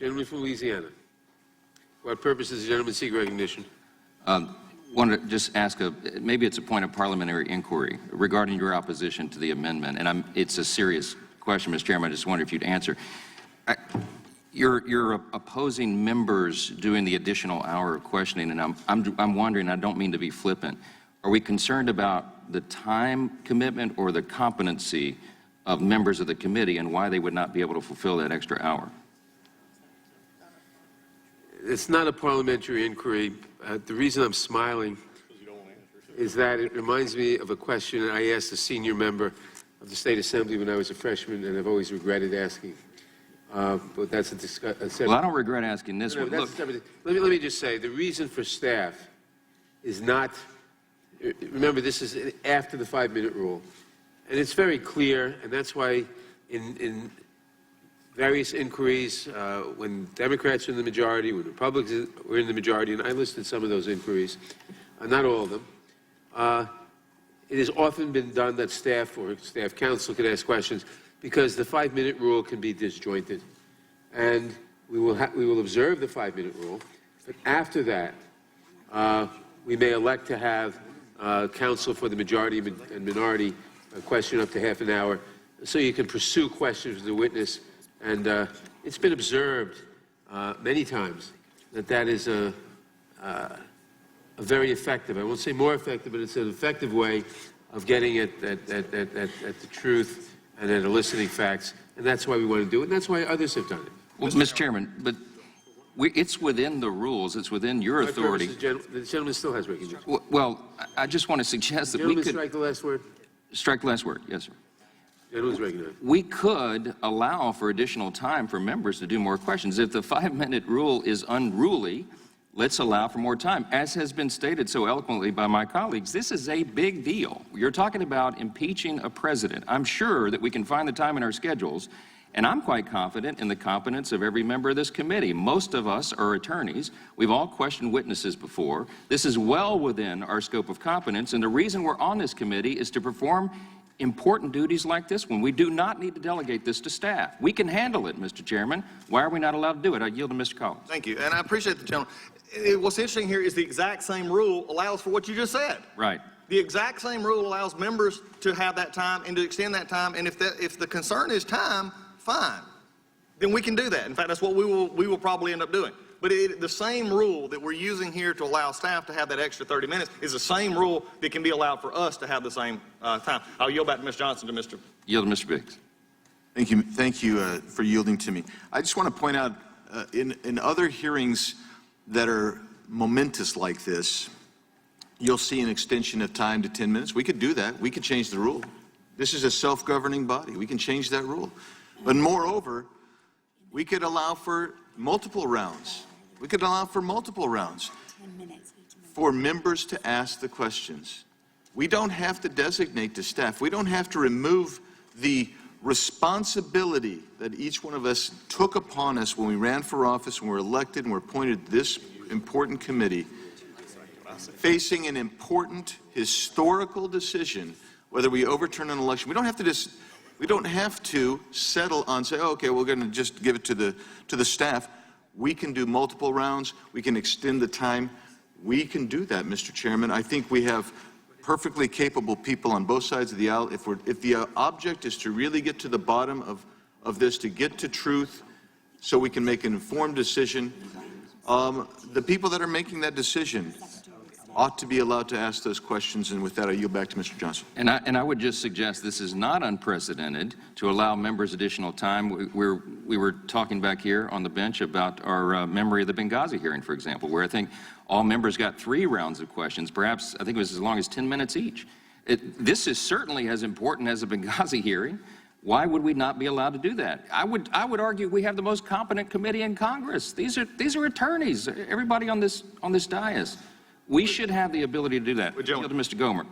Gentleman from Louisiana. For what purpose does the gentleman seek recognition? Wanted to just ask maybe it's a point of parliamentary inquiry regarding your opposition to the amendment, and it's a serious question, Mr. Chairman. I just wonder if you'd answer. You're opposing members doing the additional hour of questioning, and I'm wondering, I don't mean to be flippant, are we concerned about the time commitment or the competency of members of the committee and why they would not be able to fulfill that extra hour? It's not a parliamentary inquiry. The reason I'm smiling is that it reminds me of a question I asked a senior member of the State Assembly when I was a freshman, and I've always regretted asking. But that's a well, I don't regret asking this one. Look, let me just say, the reason for staff is not, remember, this is after the 5-minute rule. And it's very clear, and that's why in various inquiries, when Democrats are in the majority, when Republicans were in the majority, and I listed some of those inquiries, not all of them, it has often been done that staff or staff counsel can ask questions because the 5-minute rule can be disjointed. And we will observe the 5-minute rule, but after that, we may elect to have counsel for the majority and minority question up to half an hour, so you can pursue questions with the witness. And it's been observed many times that is a very effective, I won't say more effective, but it's an effective way of getting at the truth and at eliciting facts. And that's why we want to do it, and that's why others have done it. Well, Mr. Chairman, but it's within the rules. It's within your authority. The gentleman still has recognition. Well, I just want to suggest that we could strike the last word. Strike the last word. Yes, sir. Gentleman's recognized. We could allow for additional time for members to do more questions. If the 5-minute rule is unruly, let's allow for more time. As has been stated so eloquently by my colleagues, this is a big deal. You're talking about impeaching a president. I'm sure that we can find the time in our schedules, and I'm quite confident in the competence of every member of this committee. Most of us are attorneys. We've all questioned witnesses before. This is well within our scope of competence, and the reason we're on this committee is to perform important duties like this one. We do not need to delegate this to staff. We can handle it, Mr. Chairman. Why are we not allowed to do it? I yield to Mr. Collins. Thank you, and I appreciate the gentleman. What's interesting here is the exact same rule allows for what you just said. Right. The exact same rule allows members to have that time and to extend that time, and if the concern is time, fine. Then we can do that. In fact, that's what we will probably end up doing. But the same rule that we're using here to allow staff to have that extra 30 minutes is the same rule that can be allowed for us to have the same time. I'll yield back to Ms. Johnson to Mr. Yield to Mr. Biggs. Thank you for yielding to me. I just want to point out in other hearings that are momentous like this, you'll see an extension of time to 10 minutes. We could do that. We could change the rule. This is a self-governing body. We can change that rule. But moreover, we could allow for multiple rounds. We could allow for multiple rounds for members to ask the questions. We don't have to designate to staff. We don't have to remove the responsibility that each one of us took upon us when we ran for office, when we were elected and were appointed to this important committee, facing an important historical decision, whether we overturn an election. We don't have to settle on, say, oh, okay, we're going to just give it to the staff. We can do multiple rounds. We can extend the time. We can do that, Mr. Chairman. I think we have perfectly capable people on both sides of the aisle. If the object is to really get to the bottom of this, to get to truth, so we can make an informed decision, the people that are making that decision ought to be allowed to ask those questions. And with that, I yield back to Mr. Johnson. And I would just suggest this is not unprecedented to allow members additional time. We were talking back here on the bench about our memory of the Benghazi hearing, for example, where I think all members got 3 rounds of questions, perhaps I think it was as long as 10 minutes each. This is certainly as important as a Benghazi hearing. Why would we not be allowed to do that? I would argue we have the most competent committee in Congress. These are attorneys, everybody on this dais. We should have the ability to do that. Yield to Mr. Gomer.